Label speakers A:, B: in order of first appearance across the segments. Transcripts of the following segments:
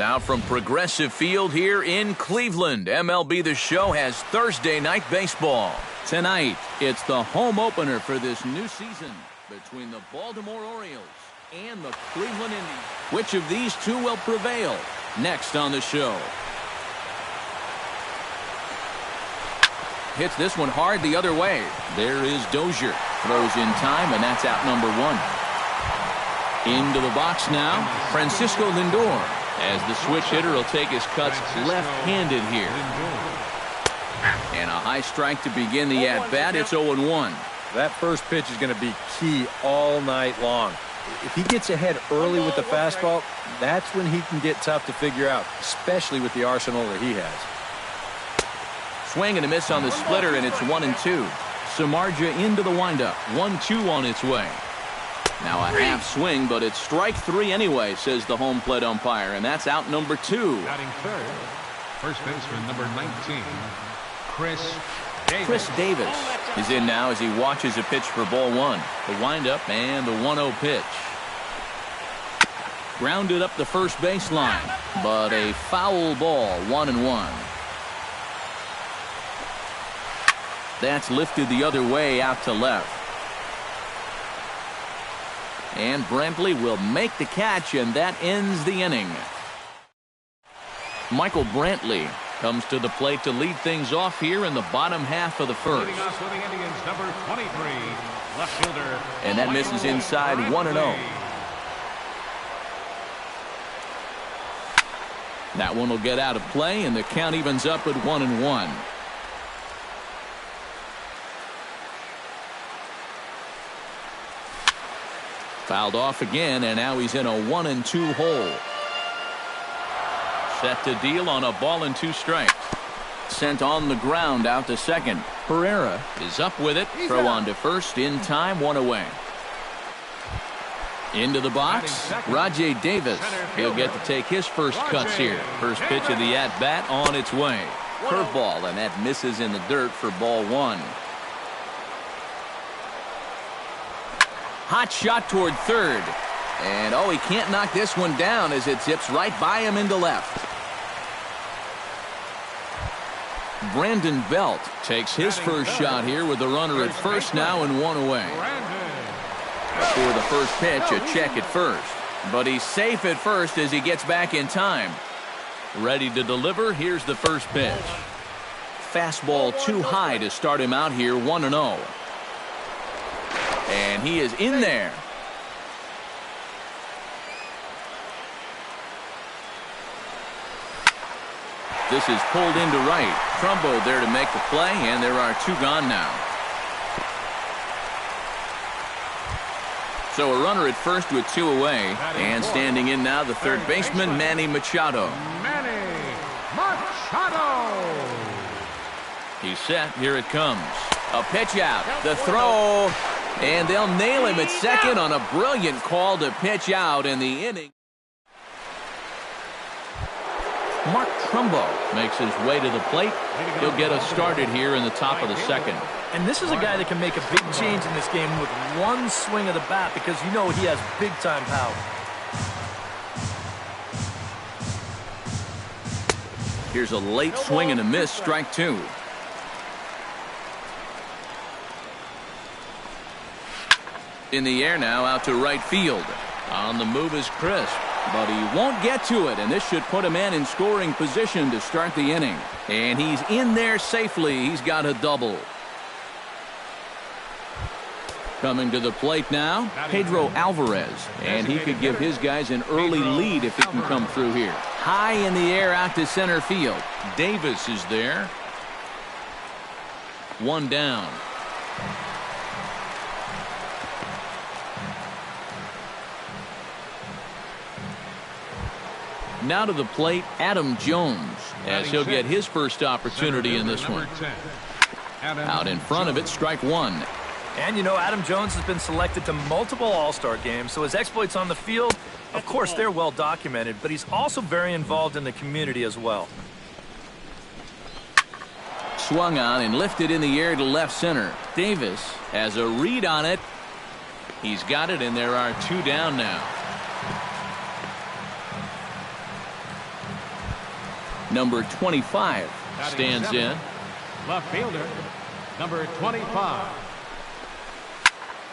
A: Now from Progressive Field here in Cleveland, MLB The Show has Thursday night baseball. Tonight, it's the home opener for this new season between the Baltimore Orioles and the Cleveland Indians. Which of these two will prevail? Next on the show. Hits this one hard the other way. There is Dozier. Throws in time, and that's out number one. Into the box now, Francisco Lindor, as the switch hitter will take his cuts left-handed here. And a high strike to begin the at-bat. It's 0-1.
B: That first pitch is going to be key all night long. If he gets ahead early with the fastball, that's when he can get tough to figure out, especially with the arsenal that he has.
A: Swing and a miss on the splitter, and it's 1-2. Samardzija into the windup. 1-2 on its way. Now a half swing, but it's strike three anyway, says the home plate umpire, and that's out number two.
C: Batting third, first baseman number 19, Chris
A: Davis is in now as he watches a pitch for ball one. The windup and the 1-0 pitch. Grounded up the first baseline, but a foul ball, 1-1. That's lifted the other way out to left. And Brantley will make the catch, and that ends the inning. Michael Brantley comes to the plate to lead things off here in the bottom half of the first.
C: Leading us for the Indians, number 23, left fielder.
A: And that misses inside, 1-0. That one will get out of play, and the count evens up at 1-1. Fouled off again, and now he's in a 1-2 hole. Set to deal on a ball and two strikes. Sent on the ground out to second. Pereira is up with it. Throw on to first in time, one away. Into the box, Rajay Davis. He'll get to take his first cuts here. First pitch of the at-bat on its way. Curveball, and that misses in the dirt for ball one. Hot shot toward third. And, he can't knock this one down as it zips right by him into left. Brandon Belt takes his first shot here with the runner at first now and one away. Before the first pitch, a check at first. But he's safe at first as he gets back in time. Ready to deliver, here's the first pitch. Fastball too high to start him out here, 1-0. And he is in there. This is pulled into right. Trumbo there to make the play, and there are two gone now. So a runner at first with two away. And standing in now, the third baseman, Manny Machado. He's set. Here it comes. A pitch out. The throw. And they'll nail him at second on a brilliant call to pitch out in the inning. Mark Trumbo makes his way to the plate. He'll get us started here in the top of the second.
D: And this is a guy that can make a big change in this game with one swing of the bat, because you know he has big-time power.
A: Here's a late swing and a miss, strike two. In the air now, out to right field. On the move is Crisp, but he won't get to it, and this should put a man in scoring position to start the inning. And he's in there safely. He's got a double. Coming to the plate now, Pedro Alvarez, and he could give his guys an early lead if he can come through here. High in the air out to center field. Davis is there. One down. Now to the plate, Adam Jones, as he'll get his first opportunity in this one. Out in front of it, strike one.
D: And you know, Adam Jones has been selected to multiple All-Star games, so his exploits on the field, of course, they're well documented, but he's also very involved in the community as well.
A: Swung on and lifted in the air to left center. Davis has a read on it. He's got it, and there are two down now. Number 25 stands in.
C: Left fielder, number 25.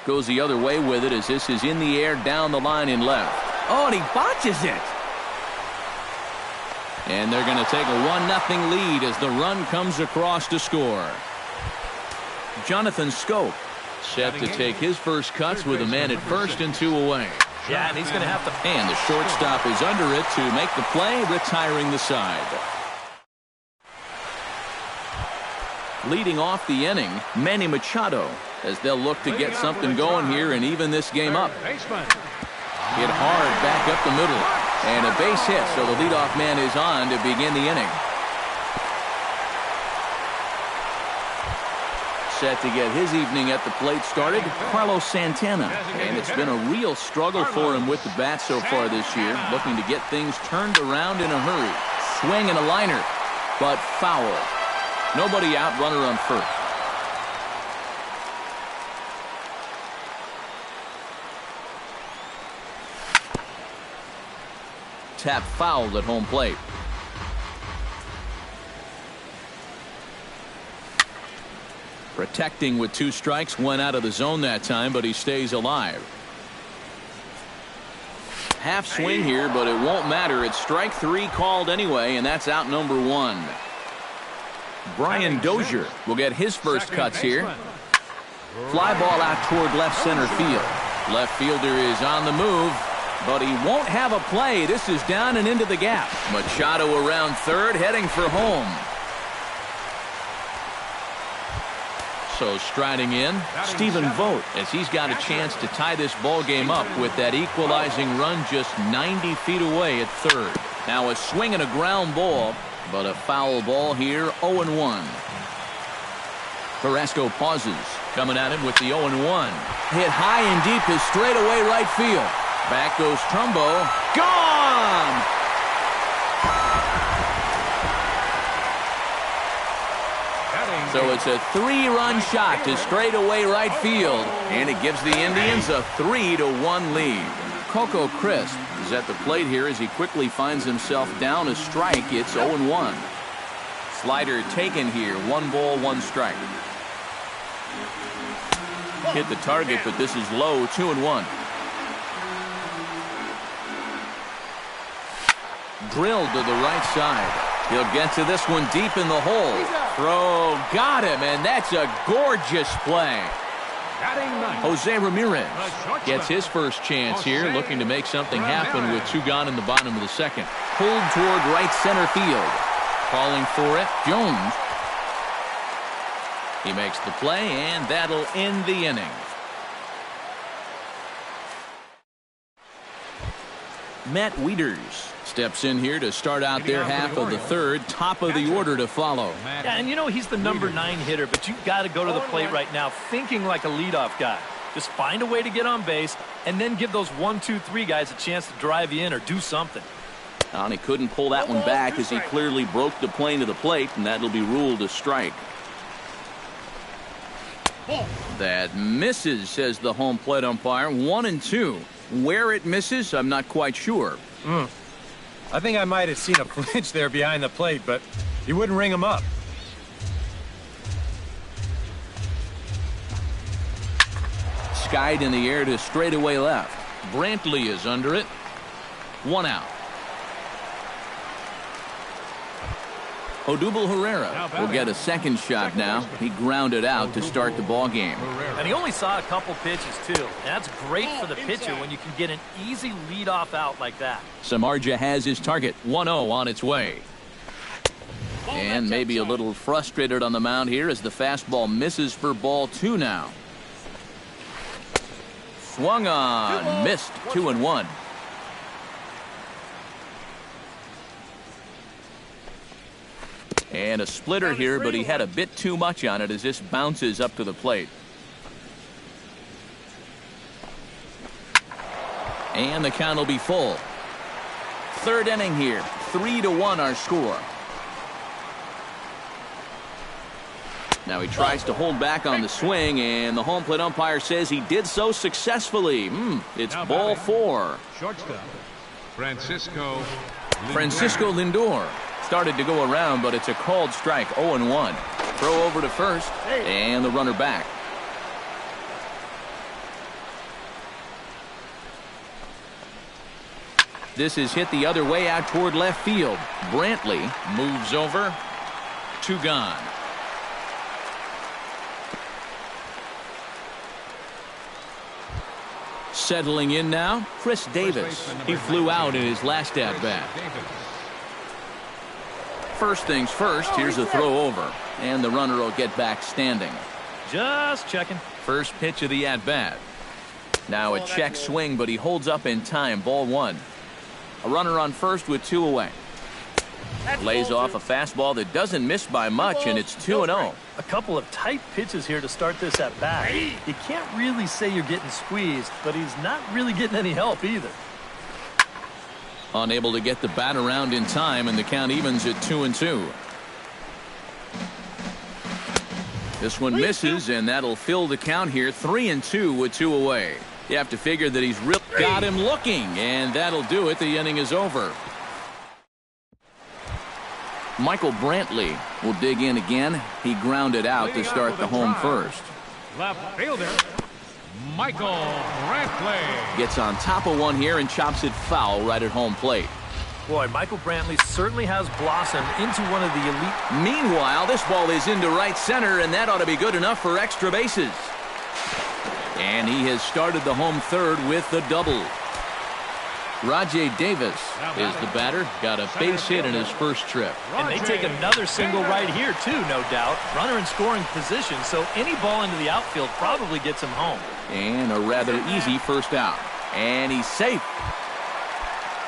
A: Goes the other way with it as this is in the air down the line in left. Oh, and he botches it. And they're going to take a 1-0 lead as the run comes across to score. Jonathan Scope set to take his first cuts with a man at first and 2 away.
D: Yeah, and he's going to have to.
A: And the shortstop is under it to make the play, retiring the side. Leading off the inning, Manny Machado, as they'll look to get something going here and even this game up. Hit hard back up the middle. And a base hit, so the leadoff man is on to begin the inning. Set to get his evening at the plate started, Carlos Santana. And it's been a real struggle for him with the bat so far this year, looking to get things turned around in a hurry. Swing and a liner, but foul. Nobody out, runner on first. Tap fouled at home plate. Protecting with 2 strikes, went out of the zone that time, but he stays alive. Half swing here, but it won't matter. It's strike 3 called anyway, and that's out number 1. Brian Dozier will get his first cuts here. Fly ball out toward left center field. Left fielder is on the move, but he won't have a play. This is down and into the gap. Machado around third, heading for home. So striding in, Stephen Vogt, as he's got a chance to tie this ball game up with that equalizing run just 90 feet away at third. Now a swing and a ground ball, but a foul ball here, 0-1. Carrasco pauses, coming at him with the 0-1. Hit high and deep to straightaway right field. Back goes Trumbo. Gone! So it's a 3-run shot to straightaway right field, and it gives the Indians a 3-1 lead. Coco Crisp is at the plate here as he quickly finds himself down a strike. It's 0-1. Slider taken here. 1 ball, 1 strike. Hit the target, but this is low. 2-1. Drilled to the right side. He'll get to this one deep in the hole. Throw got him, and that's a gorgeous play. Jose Ramirez gets his first chance here, looking to make something happen with 2 gone in the bottom of the second. Pulled toward right center field. Calling for it, Jones. He makes the play, and that'll end the inning. Matt Wieters steps in here to start out their half of the third. Top of the order to follow.
D: Yeah, and you know he's the number 9 hitter, but you've got to go to the plate right now thinking like a leadoff guy. Just find a way to get on base and then give those 1, 2, 3 guys a chance to drive you in or do something.
A: And he couldn't pull that one back as he clearly broke the plane to the plate, and that'll be ruled a strike. That misses, says the home plate umpire. 1-2. Where it misses, I'm not quite sure.
B: I think I might have seen a flinch there behind the plate, but he wouldn't ring him up.
A: Skied in the air to straightaway left. Brantley is under it. 1 out. Odubel Herrera will get a second shot now. He grounded out to start the ball game.
D: And he only saw a couple pitches, too. And that's great for the pitcher when you can get an easy leadoff out like that.
A: Samardzija has his target. 1-0 on its way. And maybe a little frustrated on the mound here as the fastball misses for ball 2 now. Swung on. Missed. 2-1. And a splitter here, but he had a bit too much on it as this bounces up to the plate. And the count will be full. Third inning here. 3-1 our score. Now he tries to hold back on the swing, and the home plate umpire says he did so successfully. It's ball 4.
C: Shortstop, Francisco
A: Lindor Started to go around, but it's a called strike. 0-1. Throw over to first, and the runner back. This is hit the other way out toward left field. Brantley moves over. 2 gone. Settling in now, Chris Davis. He flew out in his last at-bat. First things first, here's a throw over, and the runner will get back standing.
D: Just checking.
A: First pitch of the at-bat. Now a check swing, but he holds up in time. Ball 1. A runner on first with 2 away. Lays off a fastball that doesn't miss by much, and it's 2-0.
D: A couple of tight pitches here to start this at bat. You can't really say you're getting squeezed, but he's not really getting any help either.
A: Unable to get the bat around in time, and the count evens at 2-2. This one misses, and that'll fill the count here. 3-2 with 2 away. You have to figure that he's really got him looking, and that'll do it. The inning is over. Michael Brantley will dig in again. He grounded out to start the home first.
C: Left fielder, Michael Brantley.
A: Gets on top of one here and chops it foul right at home plate.
D: Boy, Michael Brantley certainly has blossomed into one of the elite.
A: Meanwhile, this ball is into right center, and that ought to be good enough for extra bases. And he has started the home third with the double. Rajay Davis is the batter. Got a base hit in his first trip.
D: And they take another single right here, too, no doubt. Runner in scoring position, so any ball into the outfield probably gets him home.
A: And a rather easy first out. And he's safe.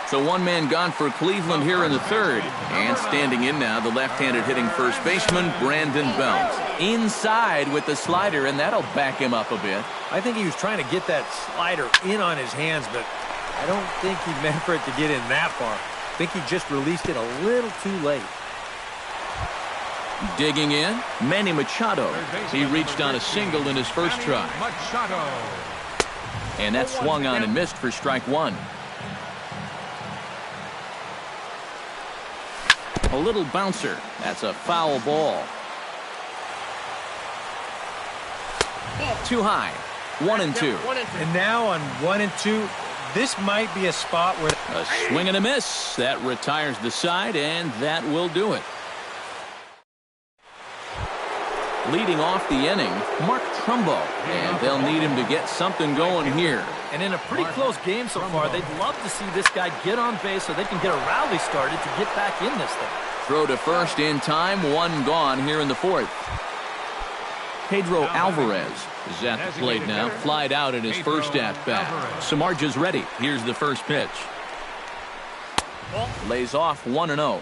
A: So one man gone for Cleveland here in the third. And standing in now, the left-handed hitting first baseman, Brandon Belt. Inside with the slider, and that'll back him up a bit.
B: I think he was trying to get that slider in on his hands, but I don't think he meant for it to get in that far. I think he just released it a little too late.
A: Digging in, Manny Machado. He reached on a single in his first try. And that swung on and missed for strike 1. A little bouncer. That's a foul ball. Too high. 1-2.
B: And now on 1-2, this might be a spot where
A: a swing and a miss. That retires the side, and that will do it. Leading off the inning, Mark Trumbo, and they'll need him to get something going here.
D: And in a pretty close game so far, they'd love to see this guy get on base so they can get a rally started to get back in this thing.
A: Throw to first in time, 1 gone here in the 4th. Pedro Alvarez is at the plate now, flied out in his first at-bat. Samardzija's ready. Here's the first pitch. Lays off 1-0.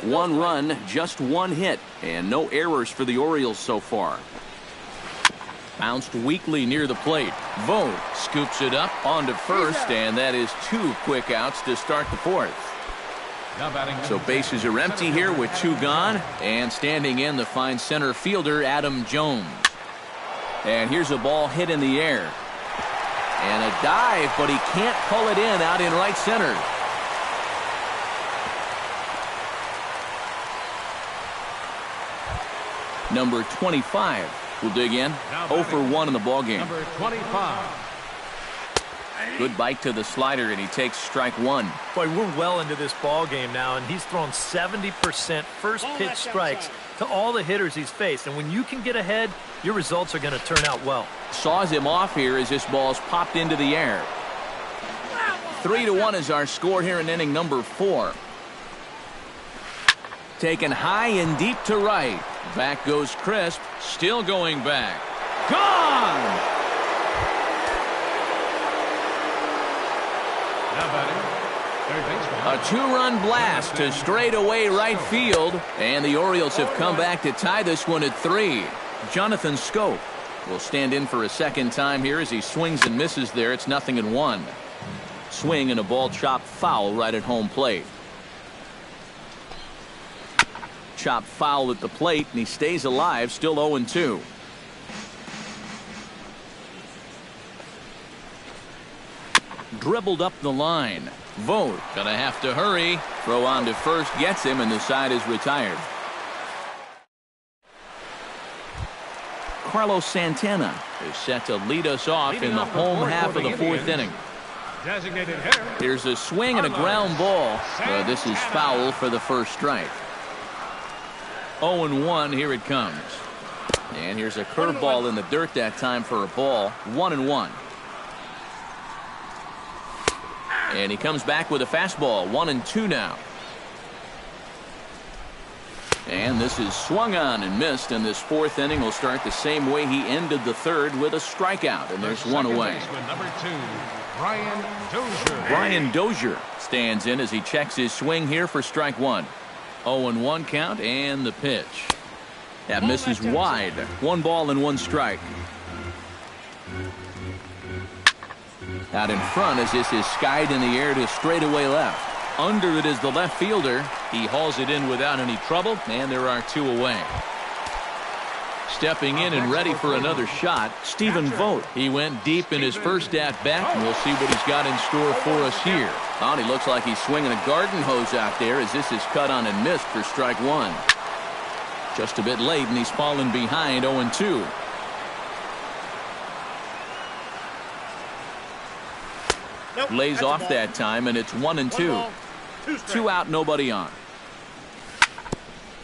A: 1 run, just 1 hit, and no errors for the Orioles so far. Bounced weakly near the plate. Vogt scoops it up onto first, and that is 2 quick outs to start the 4th. So bases are empty here with 2 gone, and standing in the fine center fielder Adam Jones. And here's a ball hit in the air. And a dive, but he can't pull it in out in right center. Number 25 will dig in. 0 for 1 in the ballgame.
C: Number 25.
A: Good bite to the slider, and he takes strike 1.
D: Boy, we're well into this ball game now, and he's thrown 70% first pitch strikes to all the hitters he's faced. And when you can get ahead, your results are going to turn out well.
A: Saws him off here as this ball's popped into the air. 3-1 is our score here in inning number 4. Taken high and deep to right. Back goes Crisp, still going back. Gone! A 2-run blast to straightaway right field, and the Orioles have come back to tie this one at 3. Jonathan Schoop will stand in for a second time here as he swings and misses there. It's 0-1. Swing and a ball chopped foul right at home plate. Chopped foul at the plate, and he stays alive, still 0-2. Dribbled up the line. Vogt gonna have to hurry. Throw on to first gets him, and the side is retired. Carlos Santana is set to lead us off in the home half of the fourth inning. Here's a swing and a ground ball. This is foul for the first strike. 0-1, here it comes. And here's a curveball in the dirt that time for a ball. 1-1. And he comes back with a fastball. 1-2 now. And this is swung on and missed, and this fourth inning will start the same way he ended the third, with a strikeout, and there's one away.
C: Number 2, Brian Dozier.
A: Brian Dozier stands in as he checks his swing here for strike one. 0-1 count, and the pitch. That misses wide. 1 ball and 1 strike. Out in front as this is skied in the air to straightaway left. Under it is the left fielder. He hauls it in without any trouble, and there are 2 away. Stepping in and ready for another shot, Stephen Vogt. He went deep in his first at-bat, and we'll see what he's got in store for us here. He looks like he's swinging a garden hose out there as this is cut on and missed for strike one. Just a bit late, and he's fallen behind 0-2. Lays off that time, and it's 1-2. 2 out, nobody on.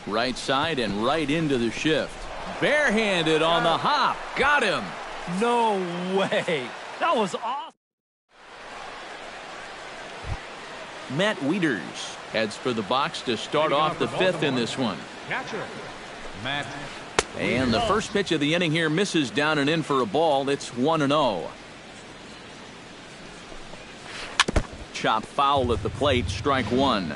A: Right side and right into the shift. Barehanded on the hop. Got him.
D: No way. That was awesome.
A: Matt Wieters heads for the box to start off the 5th in this one.
C: Matt.
A: And the first pitch of the inning here misses down and in for a ball. It's 1-0. Chop foul at the plate, strike one.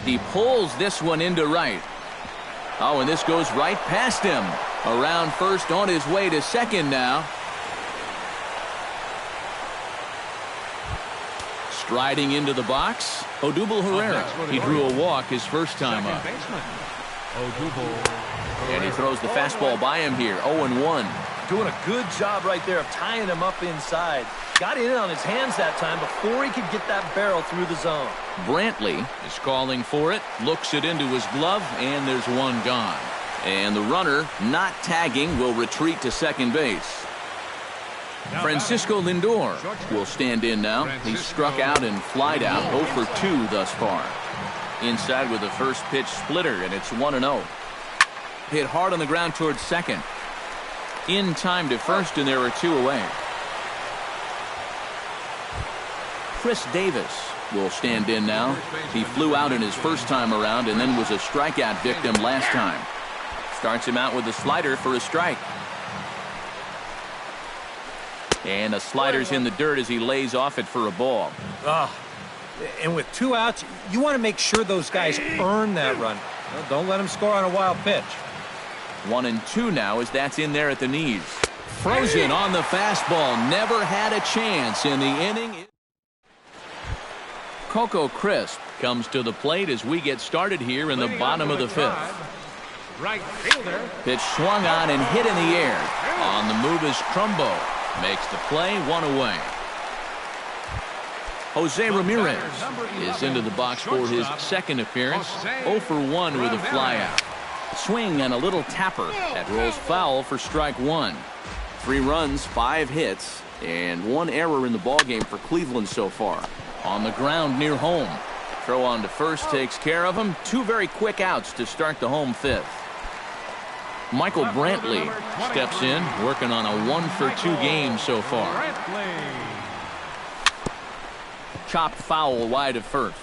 A: He pulls this one into right. And this goes right past him. Around first, on his way to second now. Striding into the box, Odubel Herrera. He drew a walk his first time up. And he throws the fastball by him here, 0-1.
D: Doing a good job right there of tying him up inside. Got it in on his hands that time before he could get that barrel through the zone.
A: Brantley is calling for it, looks it into his glove, and there's one gone. And the runner, not tagging, will retreat to second base. Francisco Lindor will stand in now. He's struck out and flied out, 0 for 2 thus far. Inside with the first pitch splitter, and it's 1-0. Hit hard on the ground towards second. In time to first, and there are 2 away. Chris Davis will stand in now. He flew out in his first time around and then was a strikeout victim last time. Starts him out with a slider for a strike. And a slider's in the dirt as he lays off it for a ball.
B: And with 2 outs, you want to make sure those guys earn that run. Don't let them score on a wild pitch.
A: 1-2 now as that's in there at the knees. Frozen on the fastball. Never had a chance in the inning. Coco Crisp comes to the plate as we get started here in the bottom of the 5th.
C: Right fielder.
A: Pitch swung on and hit in the air. On the move is Trumbo. Makes the play, 1 away. Jose Ramirez is into the box for his second appearance. 0 for 1 with a flyout. Swing and a little tapper that rolls foul for strike one. 3 runs, 5 hits, and 1 error in the ballgame for Cleveland so far. On the ground near home. Throw on to first takes care of him. 2 very quick outs to start the home 5th. Michael Brantley steps in, working on a 1 for 2 game so far. Chopped foul wide of first.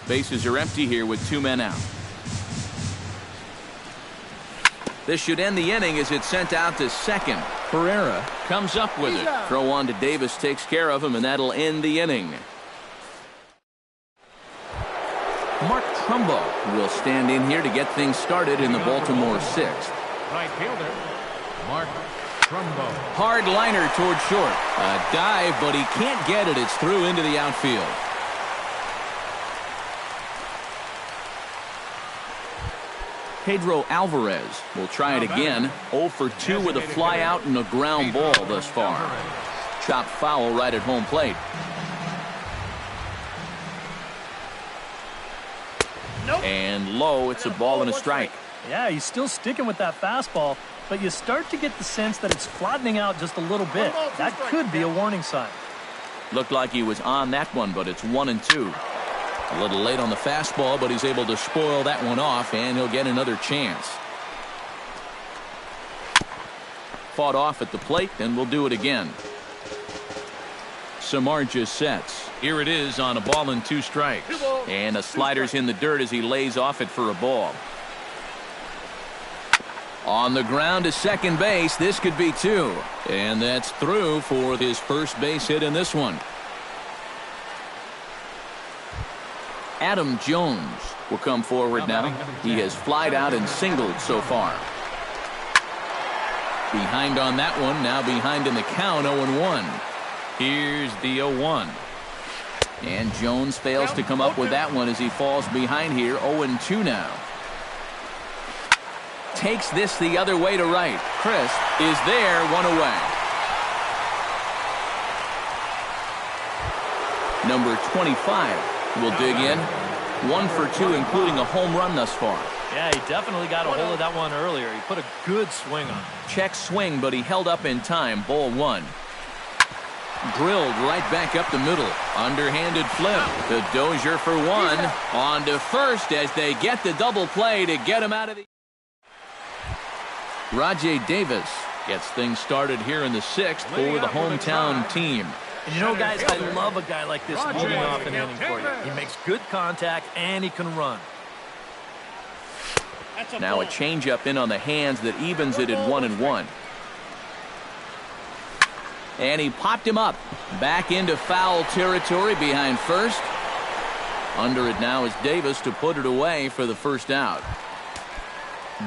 A: Bases are empty here with 2 men out. This should end the inning as it's sent out to second. Herrera comes up with it. Throw on to Davis takes care of him, and that'll end the inning. Mark Trumbo will stand in here to get things started in the Baltimore 6th.
C: Right fielder, Mark Trumbo.
A: Hard liner toward short. A dive, but he can't get it. It's through into the outfield. Pedro Alvarez will try it again. 0 for 2 with a fly out and a ground ball thus far. Chopped foul right at home plate. And low, it's a ball and a strike.
D: Yeah, he's still sticking with that fastball, but you start to get the sense that it's flattening out just a little bit. That could be a warning sign.
A: Looked like he was on that one, but it's 1-2. A little late on the fastball, but he's able to spoil that one off, and he'll get another chance. Fought off at the plate, and we'll do it again. Samardzija sets. Here it is on a ball and 2 strikes. And a slider's in the dirt as he lays off it for a ball. On the ground to second base. This could be 2. And that's through for his first base hit in this one. Adam Jones will come forward now. He has flied out and singled so far. Behind on that one. Now behind in the count. 0-1. Here's the 0-1. And Jones fails to come up with that one as he falls behind here. 0-2 now. Takes this the other way to right. Crisp is there, 1 away. Number 25 will dig in. 1 for 2, including a home run thus far.
D: Yeah, he definitely got a hold of that one earlier. He put a good swing on it.
A: Check swing, but he held up in time. Ball 1. Drilled right back up the middle. Underhanded flip. The Dozier for 1. On to first as they get the double play to get him out of the... Rajay Davis gets things started here in the 6th for the hometown team.
D: And you know, guys, I love a guy like this leading off an inning for you. He makes good contact and he can run.
A: Now a changeup in on the hands that evens it at 1-1. And he popped him up. Back into foul territory behind first. Under it now is Davis to put it away for the first out.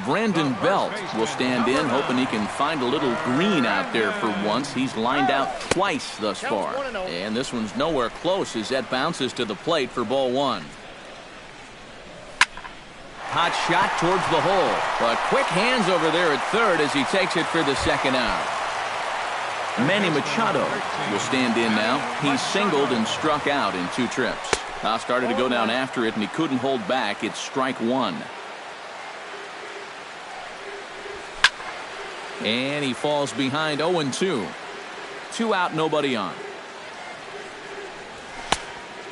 A: Brandon Belt will stand in, hoping he can find a little green out there for once. He's lined out twice thus far. And this one's nowhere close as that bounces to the plate for ball 1. Hot shot towards the hole. But quick hands over there at third as he takes it for the second out. Manny Machado will stand in now. He singled and struck out in 2 trips. Now started to go down after it, and he couldn't hold back. It's strike 1. And he falls behind 0-2. 2 out, nobody on.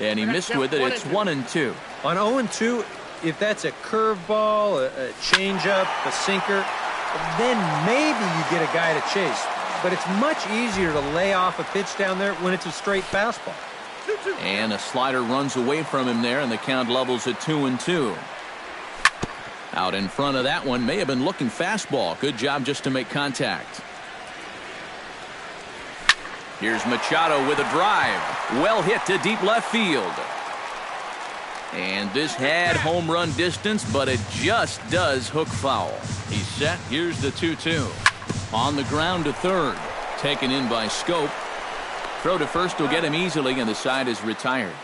A: And he missed with it. It's 1-2.
B: On 0-2, if that's a curveball, a changeup, a sinker, then maybe you get a guy to chase. But it's much easier to lay off a pitch down there when it's a straight fastball.
A: And a slider runs away from him there, and the count levels at 2-2. Out in front of that one, may have been looking fastball. Good job just to make contact. Here's Machado with a drive. Well hit to deep left field. And this had home run distance, but it just does hook foul. He's set. Here's the 2-2. On the ground to third. Taken in by Scope. Throw to first will get him easily, and the side is retired.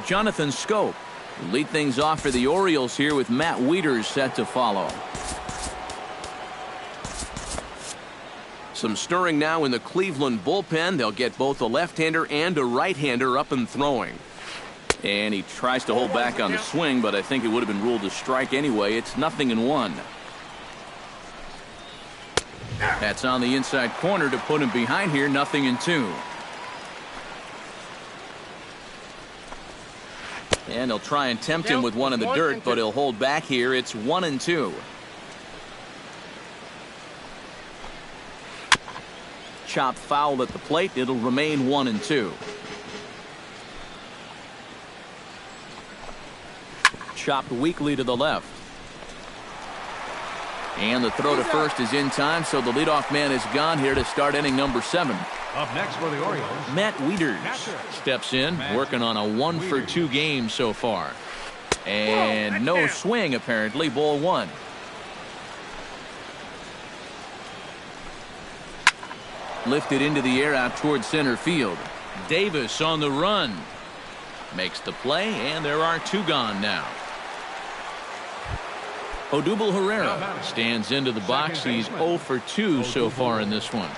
A: Jonathan Scope will lead things off for the Orioles here with Matt Wieters set to follow. Some stirring now in the Cleveland bullpen. They'll get both a left-hander and a right-hander up and throwing. And he tries to hold back on the swing, but I think it would have been ruled a strike anyway. It's 0-1. That's on the inside corner to put him behind here. 0-2. And they'll try and tempt him with one in the dirt, but he'll hold back here. It's 1-2. Chopped foul at the plate. It'll remain 1-2. Chopped weakly to the left. And the throw to first is in time, so the leadoff man is gone here to start inning number 7.
C: Up next for the Orioles,
A: Matt Wieters steps in, working on a 1-for-2 game so far. And no swing, apparently. Ball 1. Lifted into the air out towards center field. Davis on the run. Makes the play, and there are 2 gone now. Odubel Herrera stands into the box. He's 0 for 2 so far in this one.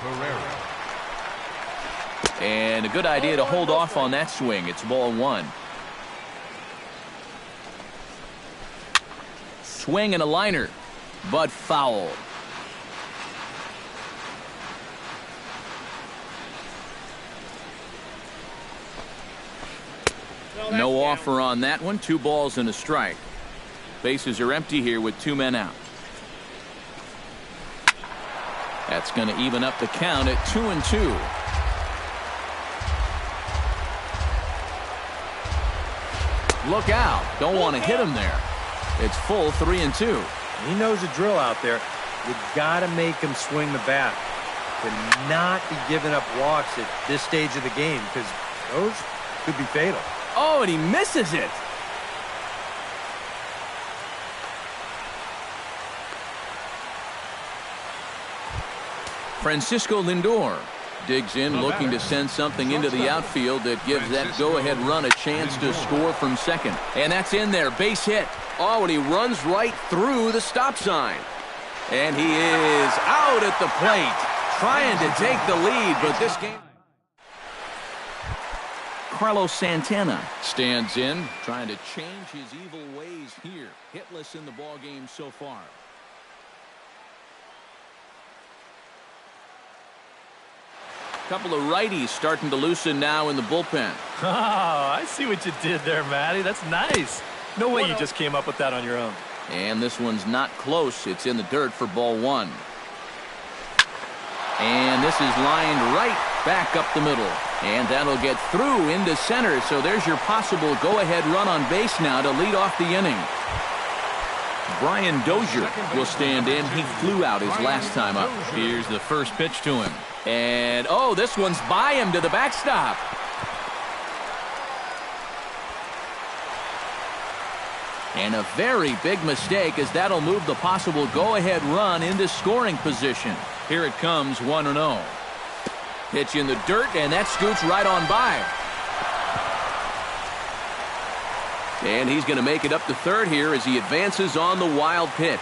A: And a good idea to hold off on that swing. It's ball 1. Swing and a liner, but foul. No offer on that one. 2 balls and a strike. Bases are empty here with 2 men out. That's going to even up the count at 2-2. Look out. Don't want to hit him there. It's full 3-2.
B: He knows the drill out there. You got to make him swing the bat. To not be giving up walks at this stage of the game, because those could be fatal.
A: Oh, and he misses it. Francisco Lindor digs in, looking to send something into the outfield that gives that go-ahead run a chance to score from second. And that's in there. Base hit. Oh, and he runs right through the stop sign. And he is out at the plate, trying to take the lead, but this game... Carlos Santana stands in, trying to change his evil ways here. Hitless in the ballgame so far. Couple of righties starting to loosen now in the bullpen.
D: Oh, I see what you did there, Matty. That's nice. No way you just came up with that on your own.
A: And this one's not close. It's in the dirt for ball 1. And this is lined right back up the middle. And that'll get through into center. So there's your possible go-ahead run on base now to lead off the inning. Brian Dozier will stand in. He flew out his last time up. Here's the first pitch to him. And, oh, this one's by him to the backstop. And a very big mistake, as that'll move the possible go-ahead run into scoring position. Here it comes, 1-0. Pitch in the dirt, and that scoots right on by. And he's going to make it up to third here as he advances on the wild pitch.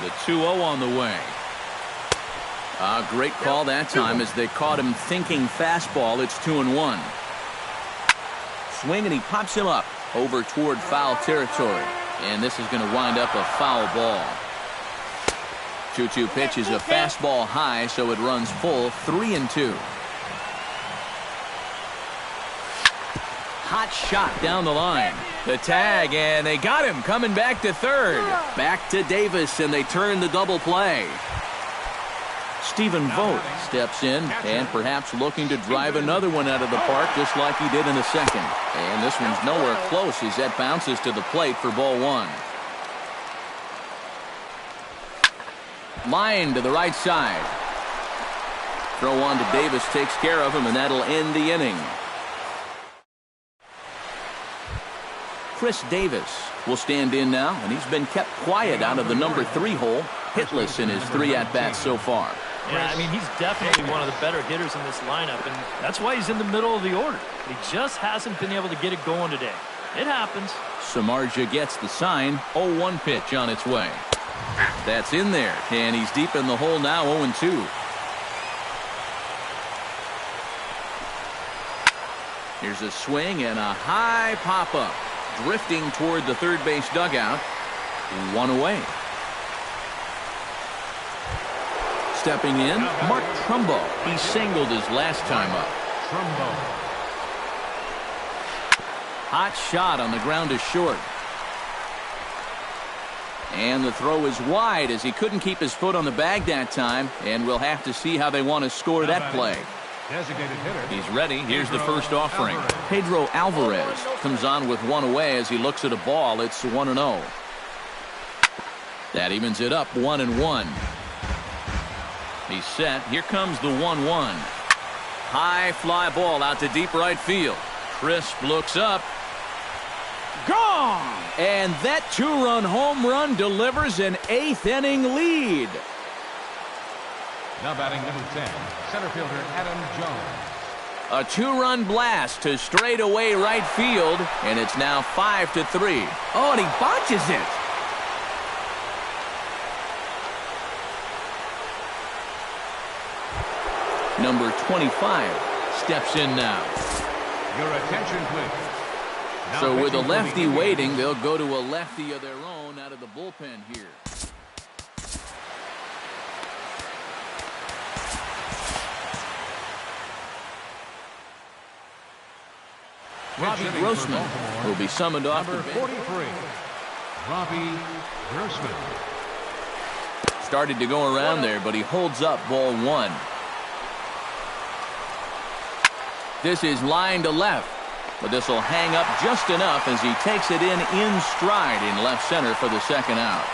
A: The 2-0 on the way. A great call that time as they caught him thinking fastball. It's 2-1. Swing, and he pops him up over toward foul territory. And this is going to wind up a foul ball. 2-2 pitch is a fastball high, so it runs full, 3-2. Hot shot down the line. The tag, and they got him coming back to third. Back to Davis, and they turn the double play. Stephen Vogt steps in and perhaps looking to drive another one out of the park just like he did in the second. And this one's nowhere close as that bounces to the plate for ball 1. Line to the right side. Throw on to Davis takes care of him, and that'll end the inning. Chris Davis will stand in now, and he's been kept quiet out of the number 3 hole. Hitless in his 3 at-bats so far.
D: Yeah, I mean, he's definitely one of the better hitters in this lineup, and that's why he's in the middle of the order. He just hasn't been able to get it going today. It happens.
A: Samardzija gets the sign. 0-1 pitch on its way. That's in there, and he's deep in the hole now, 0-2. Here's a swing and a high pop-up. Drifting toward the third base dugout. 1 away. Stepping in, Mark Trumbo. He singled his last time up.
C: Trumbo.
A: Hot shot on the ground is short. And the throw is wide as he couldn't keep his foot on the bag that time. And we'll have to see how they want to score that play.
C: Designated hitter.
A: He's ready. Here's the first offering. Pedro Alvarez comes on with 1 away as he looks at a ball. It's 1-0. That evens it up, 1-1. He's set. Here comes the 1-1. High fly ball out to deep right field. Crisp looks up. Gone! And that 2-run home run delivers an 8th inning lead.
C: Now batting number 10, center fielder Adam Jones.
A: A two-run blast to straightaway right field, and it's now 5-3. Oh, and he botches it. Number 25 steps in now.
C: Your attention, please. Now
A: So with a
C: pitching for the
A: lefty
C: Indians.
A: waiting, they'll go to a lefty of their own out of the bullpen here. Robbie
C: Pitching for
A: Grossman
C: Baltimore,
A: will be summoned off the
C: Number
A: bench.
C: 43, Robbie Grossman.
A: Started to go around there, but he holds up ball one. This is line to left, but this will hang up just enough as he takes it in stride in left center for the second out.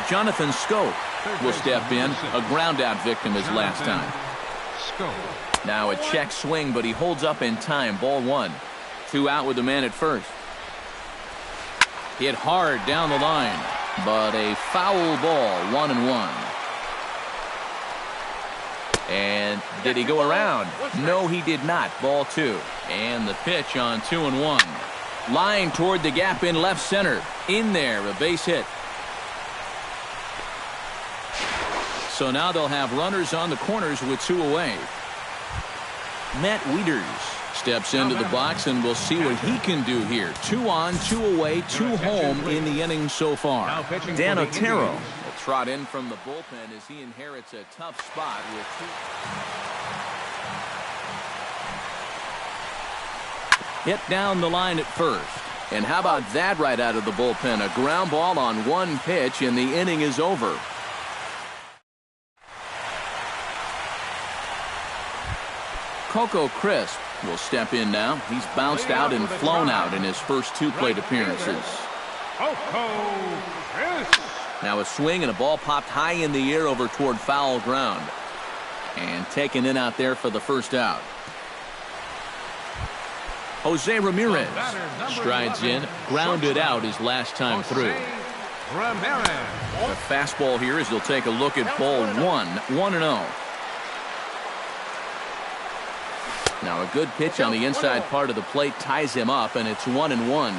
A: Jonathan Scope will step in, a ground out victim his last time.
C: Scope.
A: Now a check swing, but he holds up in time. Ball one. 2 out with the man at first. Hit hard down the line, but a foul ball. 1-1. And did he go around? No, he did not. Ball 2. And the pitch on 2-1. Line toward the gap in left center. In there, a base hit. So now they'll have runners on the corners with 2 away. Matt Wieters steps into the box, and we'll see what he can do here. 2 on, 2 away, 2 home in the inning so far. Dan Otero will trot in from the bullpen as he inherits a tough spot with 2. Hit down the line at first. And how about that right out of the bullpen? A ground ball on 1 pitch, and the inning is over. Coco Crisp will step in now. He's bounced out and flown out in his first 2 plate appearances.
C: Coco Crisp.
A: Now a swing and a ball popped high in the air over toward foul ground. And taken in out there for the first out. Jose Ramirez strides in, grounded out his last time through.
C: Ramirez.
A: A fastball here as they'll take a look at ball 1, 1-0. Now a good pitch on the inside part of the plate ties him up, and it's 1-1.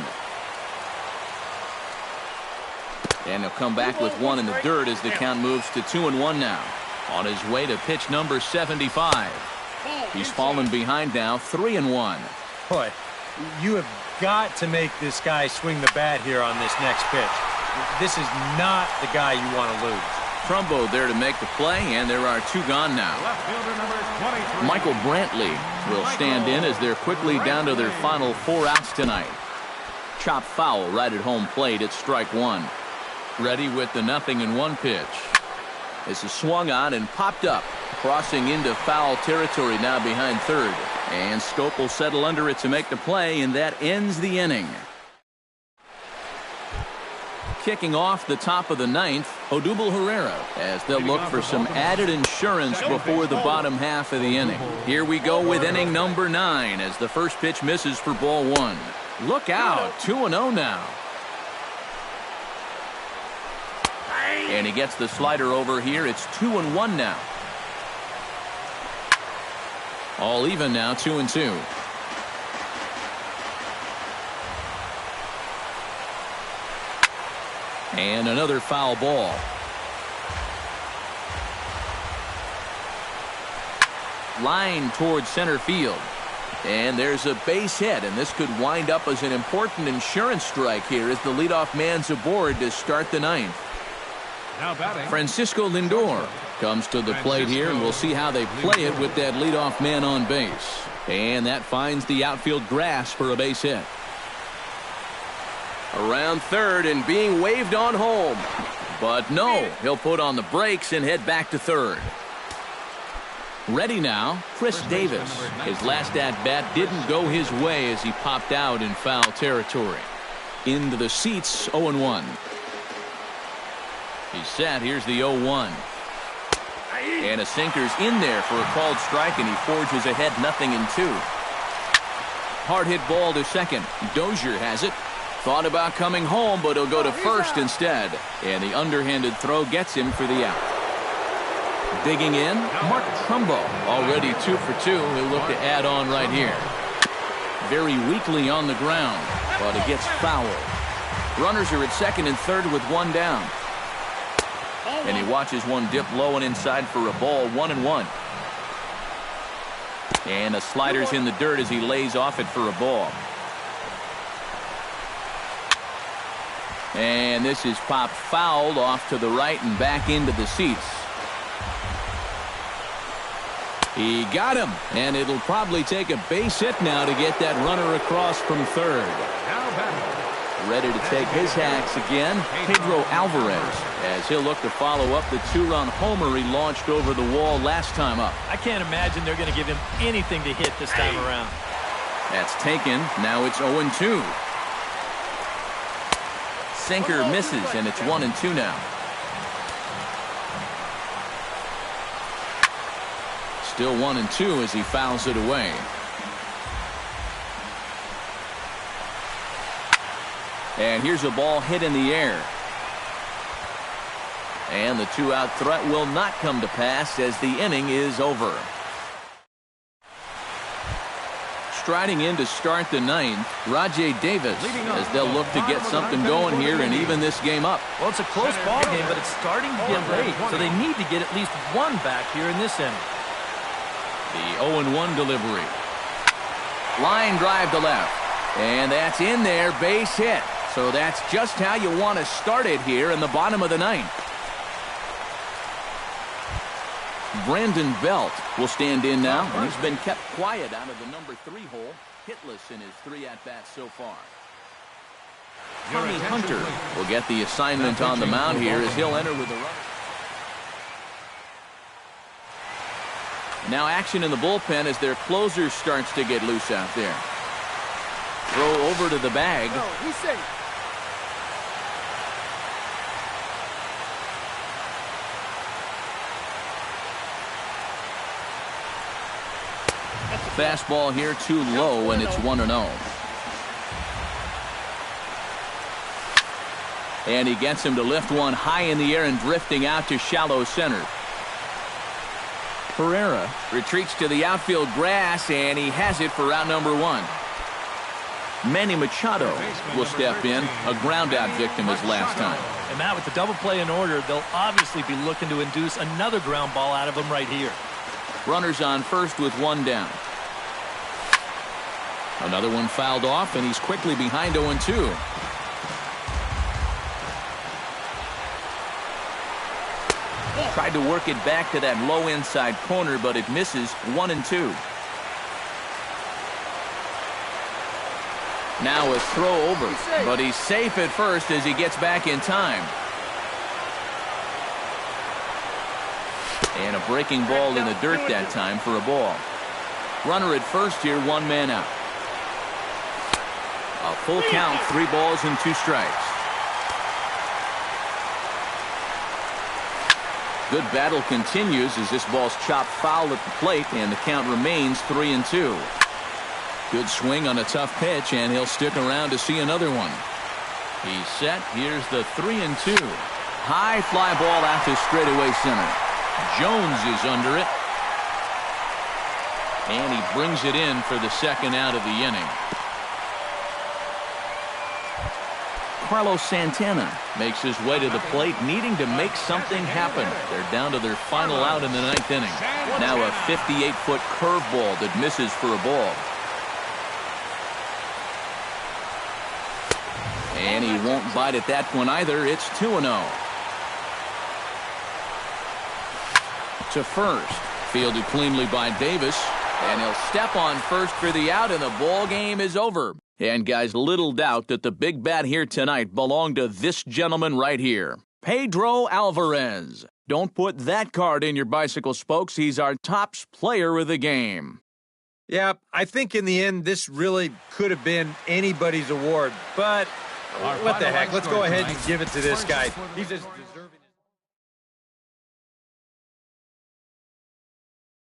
A: And he'll come back with 1 in the dirt as the count moves to 2-1 now. On his way to pitch number 75. He's fallen behind now, 3-1.
B: Boy, you have got to make this guy swing the bat here on this next pitch. This is not the guy you want to lose.
A: Trumbo there to make the play, and there are 2 gone now.
C: Left fielder number 23.
A: Michael Brantley will stand in as they're quickly down to their final 4 outs tonight. Chop foul right at home plate at strike 1. Ready with the 0-1 pitch. This is swung on and popped up, crossing into foul territory now behind third. And Scope will settle under it to make the play, and that ends the inning. Kicking off the top of the 9th, Odubel Herrera, as they'll look for some added insurance before the bottom half of the inning. Here we go with inning number 9 as the first pitch misses for ball 1. Look out, 2-0 now. And he gets the slider over here. It's 2-1 now. All even now, 2-2. And another foul ball. Line towards center field. And there's a base hit, and this could wind up as an important insurance strike here as the leadoff man's aboard to start the 9th.
C: Now batting.
A: Francisco Lindor comes to the plate here, and we'll see how they play it with that leadoff man on base. And that finds the outfield grass for a base hit. Around third and being waved on home. But no, he'll put on the brakes and head back to third. Ready now, Chris Davis. His last at-bat didn't go his way as he popped out in foul territory. Into the seats, 0-1. He's set. Here's the 0-1. And a sinker's in there for a called strike, and he forges ahead 0-2. Hard hit ball to second. Dozier has it. Thought about coming home, but he'll go to first instead. And the underhanded throw gets him for the out. Digging in, Mark Trumbo, already 2 for 2. He'll look to add on right here. Very weakly on the ground, but it gets fouled. Runners are at second and third with one down. And he watches one dip low and inside for a ball, 1-1. And the slider's in the dirt as he lays off it for a ball. And this is popped fouled off to the right and back into the seats. He got him, and it'll probably take a base hit now to get that runner across from third. Ready to take his hacks again, Pedro Alvarez, as he'll look to follow up the 2-run homer he launched over the wall last time up.
D: I can't imagine they're going to give him anything to hit this time around.
A: That's taken. Now it's 0-2. Sinker misses, and it's 1-2 now. Still 1-2 as he fouls it away. And here's a ball hit in the air. And the 2-out threat will not come to pass as the inning is over. Striding in to start the ninth, Rajay Davis, as they'll look to get something going here and even this game up.
D: Well, it's a close ball game, but it's starting to get late, so they need to get at least one back here in this inning.
A: The 0-1 delivery. Line drive to left. And that's in there, base hit. So that's just how you want to start it here in the bottom of the ninth. Brandon Belt will stand in now. He's been kept quiet out of the number 3 hole. Hitless in his 3 at-bats so far. Tommy Hunter will get the assignment on the mound here as he'll enter with a run. Now action in the bullpen as their closer starts to get loose out there. Throw over to the bag.
E: He's safe.
A: Fastball here too low, and it's 1-0. And he gets him to lift one high in the air and drifting out to shallow center. Pereira retreats to the outfield grass, and he has it for out number 1. Manny Machado will step in, a ground-out victim as last time.
D: And Matt, with the double play in order, they'll obviously be looking to induce another ground ball out of him right here.
A: Runners on first with one down. Another one fouled off, and he's quickly behind 0-2. Tried to work it back to that low inside corner, but it misses. 1-2. Now a throw over, but he's safe at first as he gets back in time. And a breaking ball in the dirt that time for a ball. Runner at first here, 1 man out. A full count, 3 balls and 2 strikes. Good battle continues as this ball's chopped foul at the plate, and the count remains 3-2. Good swing on a tough pitch, and he'll stick around to see another one. He's set. Here's the 3-2. High fly ball out to straightaway center. Jones is under it. And he brings it in for the second out of the inning. Carlos Santana makes his way to the plate, needing to make something happen. They're down to their final out in the 9th inning. Now a 58-foot curveball that misses for a ball. And he won't bite at that one either. It's 2-0. To first. Fielded cleanly by Davis. And he'll step on first for the out, and the ball game is over. And guys, little doubt that the big bat here tonight belonged to this gentleman right here, Pedro Alvarez. Don't put that card in your bicycle spokes. He's our tops player of the game.
B: Yeah, I think in the end, this really could have been anybody's award. But what the heck? Let's go ahead and give it to this guy. He's as deserving.